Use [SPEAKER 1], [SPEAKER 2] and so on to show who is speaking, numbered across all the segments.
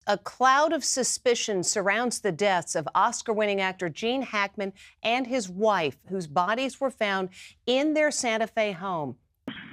[SPEAKER 1] A cloud of suspicion surrounds the deaths of Oscar-winning actor Gene Hackman and his wife, whose bodies were found in their Santa Fe home.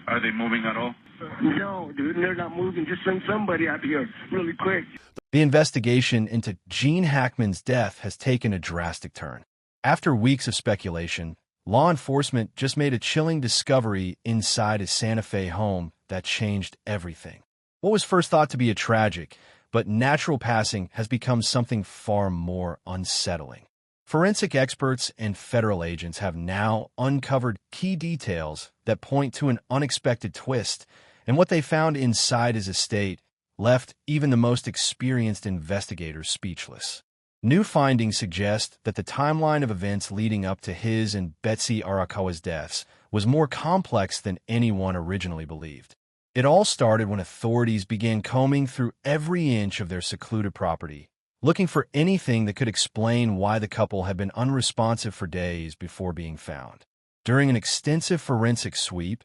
[SPEAKER 2] Are they moving at all?
[SPEAKER 3] No, dude, they're not moving. Just send somebody out here really quick.
[SPEAKER 4] The investigation into Gene Hackman's death has taken a drastic turn. After weeks of speculation, law enforcement just made a chilling discovery inside his Santa Fe home that changed everything. What was first thought to be a tragic but natural passing has become something far more unsettling. Forensic experts and federal agents have now uncovered key details that point to an unexpected twist, and what they found inside his estate left even the most experienced investigators speechless. New findings suggest that the timeline of events leading up to his and Betsy Arakawa's deaths was more complex than anyone originally believed. It all started when authorities began combing through every inch of their secluded property, looking for anything that could explain why the couple had been unresponsive for days before being found. During an extensive forensic sweep,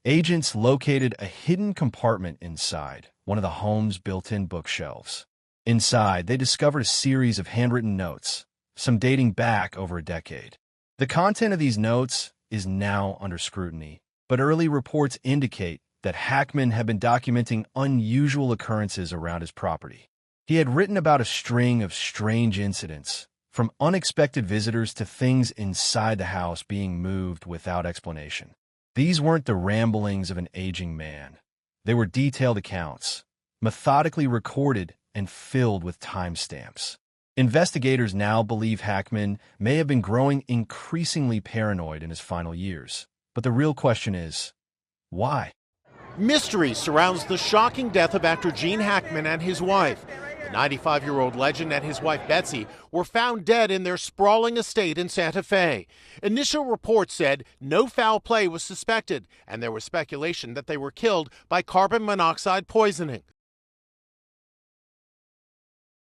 [SPEAKER 4] agents located a hidden compartment inside one of the home's built-in bookshelves. Inside, they discovered a series of handwritten notes, some dating back over a decade. The content of these notes is now under scrutiny, but early reports indicate that Hackman had been documenting unusual occurrences around his property. He had written about a string of strange incidents, from unexpected visitors to things inside the house being moved without explanation. These weren't the ramblings of an aging man. They were detailed accounts, methodically recorded and filled with timestamps. Investigators now believe Hackman may have been growing increasingly paranoid in his final years. But the real question is, why?
[SPEAKER 5] Mystery surrounds the shocking death of actor Gene Hackman and his wife. The 95-year-old legend and his wife Betsy were found dead in their sprawling estate in Santa Fe. Initial reports said no foul play was suspected, and there was speculation that they were killed by carbon monoxide poisoning.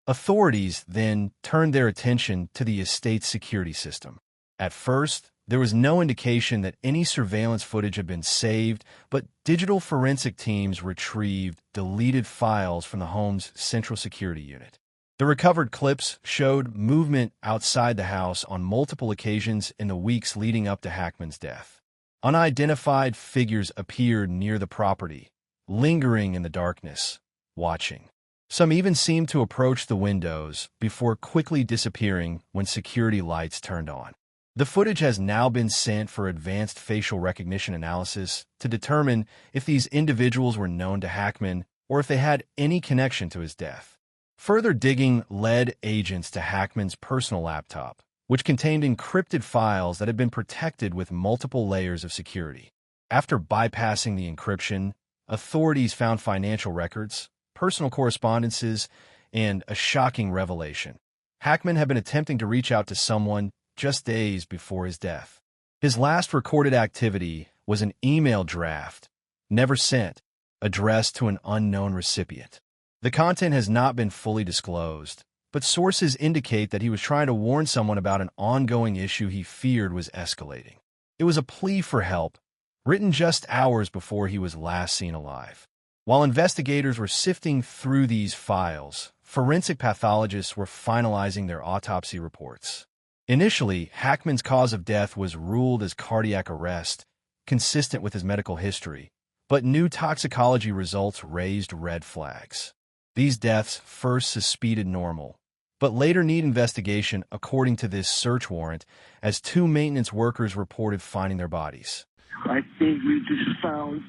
[SPEAKER 4] Authorities then turned their attention to the estate's security system. At first, there was no indication that any surveillance footage had been saved, but digital forensic teams retrieved deleted files from the home's central security unit. The recovered clips showed movement outside the house on multiple occasions in the weeks leading up to Hackman's death. Unidentified figures appeared near the property, lingering in the darkness, watching. Some even seemed to approach the windows before quickly disappearing when security lights turned on. The footage has now been sent for advanced facial recognition analysis to determine if these individuals were known to Hackman or if they had any connection to his death. Further digging led agents to Hackman's personal laptop, which contained encrypted files that had been protected with multiple layers of security. After bypassing the encryption, authorities found financial records, personal correspondences, and a shocking revelation. Hackman had been attempting to reach out to someone just days before his death. His last recorded activity was an email draft, never sent, addressed to an unknown recipient. The content has not been fully disclosed, but sources indicate that he was trying to warn someone about an ongoing issue he feared was escalating. It was a plea for help, written just hours before he was last seen alive. While investigators were sifting through these files, forensic pathologists were finalizing their autopsy reports. Initially, Hackman's cause of death was ruled as cardiac arrest, consistent with his medical history, but new toxicology results raised red flags. These deaths first suspected normal, but later need investigation according to this search warrant, as 2 maintenance workers reported finding their bodies.
[SPEAKER 3] I think we just found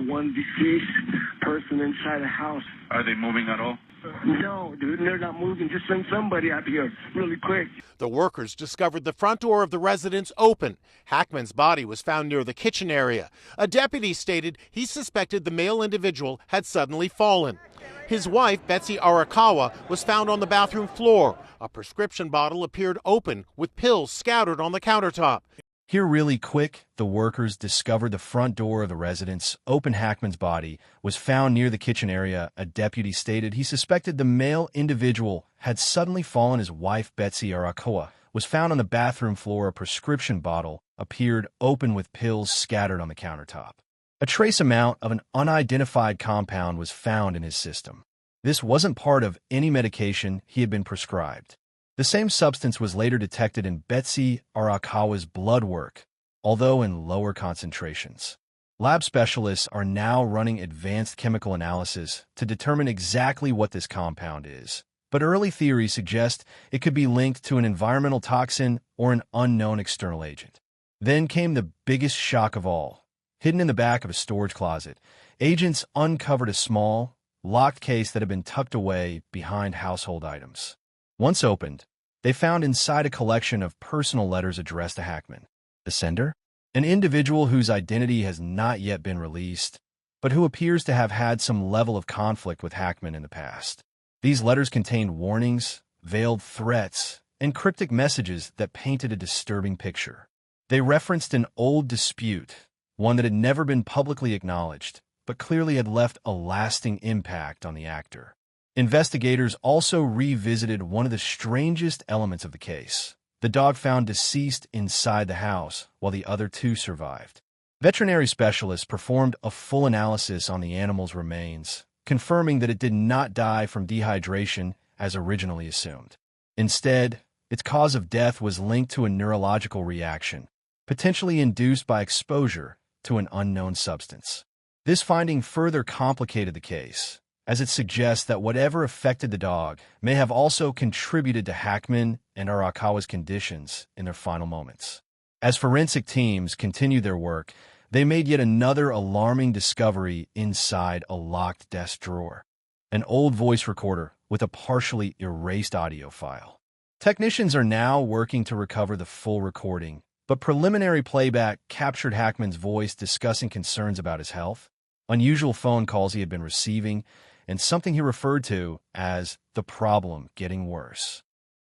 [SPEAKER 3] one deceased person inside the house.
[SPEAKER 2] Are they moving at all?
[SPEAKER 3] No, dude, they're not moving. Just send somebody out here really quick.
[SPEAKER 5] The workers discovered the front door of the residence open. Hackman's body was found near the kitchen area. A deputy stated he suspected the male individual had suddenly fallen. His wife, Betsy Arakawa, was found on the bathroom floor. A prescription bottle appeared open with pills scattered on the countertop.
[SPEAKER 4] Here really quick, the workers discovered the front door of the residence open. Hackman's body was found near the kitchen area. A deputy stated he suspected the male individual had suddenly fallen. His wife, Betsy Arakawa, was found on the bathroom floor. A prescription bottle appeared open with pills scattered on the countertop. A trace amount of an unidentified compound was found in his system. This wasn't part of any medication he had been prescribed. The same substance was later detected in Betsy Arakawa's blood work, although in lower concentrations. Lab specialists are now running advanced chemical analysis to determine exactly what this compound is, but early theories suggest it could be linked to an environmental toxin or an unknown external agent. Then came the biggest shock of all. Hidden in the back of a storage closet, agents uncovered a small, locked case that had been tucked away behind household items. Once opened, they found inside a collection of personal letters addressed to Hackman. The sender? An individual whose identity has not yet been released, but who appears to have had some level of conflict with Hackman in the past. These letters contained warnings, veiled threats, and cryptic messages that painted a disturbing picture. They referenced an old dispute, one that had never been publicly acknowledged, but clearly had left a lasting impact on the actor. Investigators also revisited one of the strangest elements of the case: the dog found deceased inside the house, while the other two survived. Veterinary specialists performed a full analysis on the animal's remains, confirming that it did not die from dehydration as originally assumed. Instead, its cause of death was linked to a neurological reaction, potentially induced by exposure to an unknown substance. This finding further complicated the case, as it suggests that whatever affected the dog may have also contributed to Hackman and Arakawa's conditions in their final moments. As forensic teams continued their work, they made yet another alarming discovery inside a locked desk drawer: an old voice recorder with a partially erased audio file. Technicians are now working to recover the full recording, but preliminary playback captured Hackman's voice discussing concerns about his health, unusual phone calls he had been receiving, and something he referred to as the problem getting worse.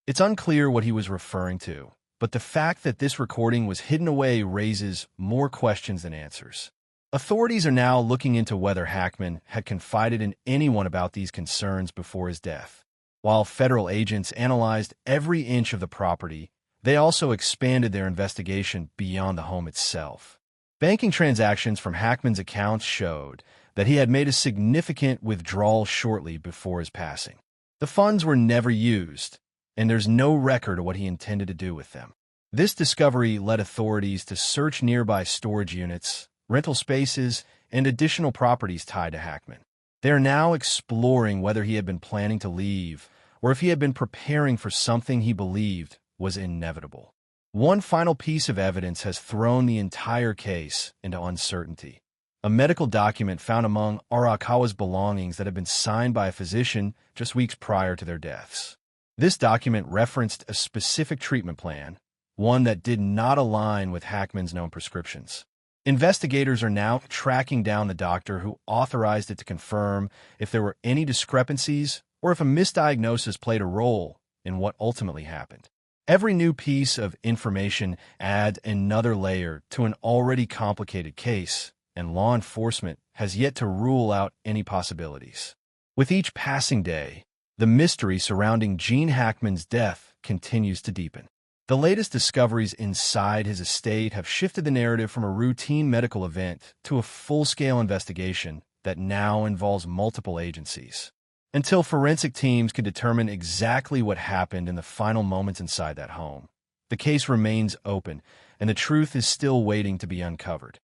[SPEAKER 4] It's unclear what he was referring to, but the fact that this recording was hidden away raises more questions than answers. Authorities are now looking into whether Hackman had confided in anyone about these concerns before his death. While federal agents analyzed every inch of the property, they also expanded their investigation beyond the home itself. Banking transactions from Hackman's accounts showed that he had made a significant withdrawal shortly before his passing. The funds were never used, and there's no record of what he intended to do with them. This discovery led authorities to search nearby storage units, rental spaces, and additional properties tied to Hackman. They are now exploring whether he had been planning to leave or if he had been preparing for something he believed was inevitable. One final piece of evidence has thrown the entire case into uncertainty: a medical document found among Arakawa's belongings that had been signed by a physician just weeks prior to their deaths. This document referenced a specific treatment plan, one that did not align with Hackman's known prescriptions. Investigators are now tracking down the doctor who authorized it to confirm if there were any discrepancies or if a misdiagnosis played a role in what ultimately happened. Every new piece of information adds another layer to an already complicated case, and law enforcement has yet to rule out any possibilities. With each passing day, the mystery surrounding Gene Hackman's death continues to deepen. The latest discoveries inside his estate have shifted the narrative from a routine medical event to a full-scale investigation that now involves multiple agencies. Until forensic teams can determine exactly what happened in the final moments inside that home, the case remains open, and the truth is still waiting to be uncovered.